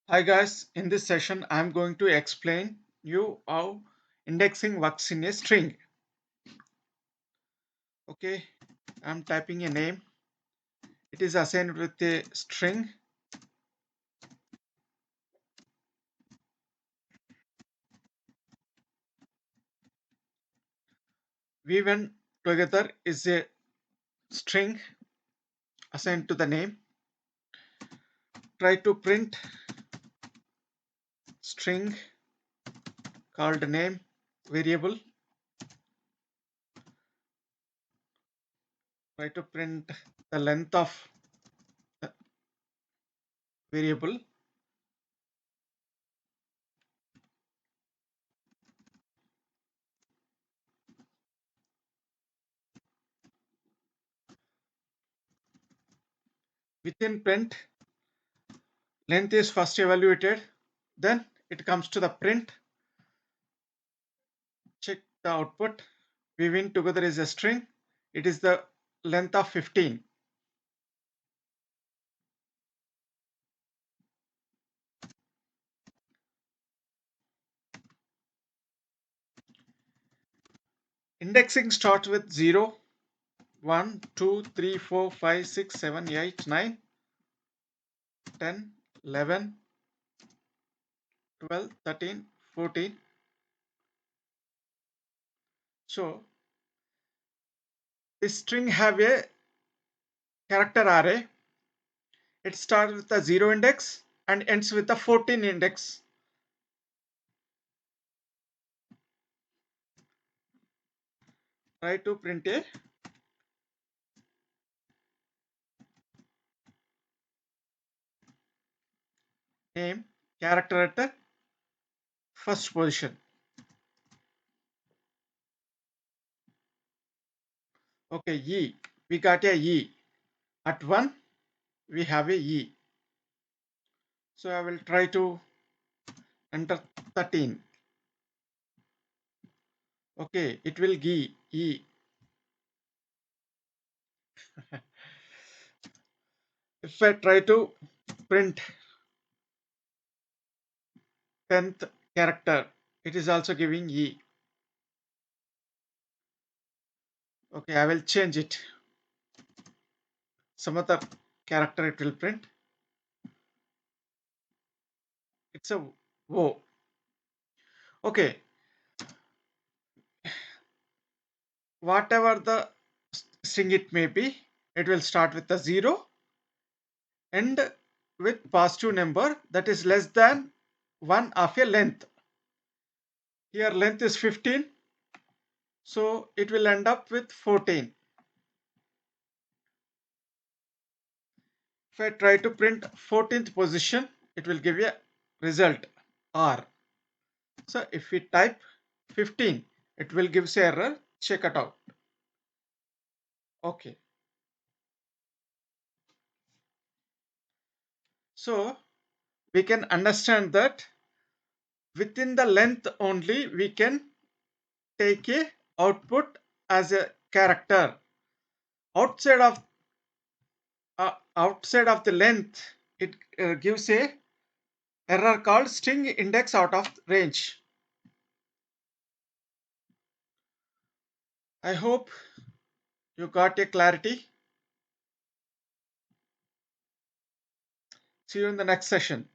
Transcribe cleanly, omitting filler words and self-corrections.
Hi guys, in this session I'm going to explain you how indexing works in a string. Okay, I'm typing a name. It is assigned with a string. We went together is a string assigned to the name. Try to print string called name variable. Try to print the length of the variable. Within print, length is first evaluated. Then it comes to the print. Check the output. We win together is a string. It is the length of 15. Indexing starts with 0, 1, 2, 3, 4, 5, 6, 7, 8, 9, 10, 11, 12, 13, 14. So this string have a character array. It starts with the 0 index and ends with the 14 index. Try to print a name character at the first position. Okay, E. We got a E. At 1, we have a E. So I will try to enter 13. Okay, it will give E. If I try to print 10th character, it is also giving E. Okay, I will change it. Some other character it will print. It's a O. Okay, whatever the string it may be, it will start with a 0 and with positive number that is less than 1 of a length. Here length is 15, so it will end up with 14. If I try to print 14th position, it will give a result R. So if we type 15, it will give error. Check it out. Okay. So we can understand that within the length only we can take a output as a character. Outside of the length, it gives a error called string index out of range. I hope you got a clarity. See you in the next session.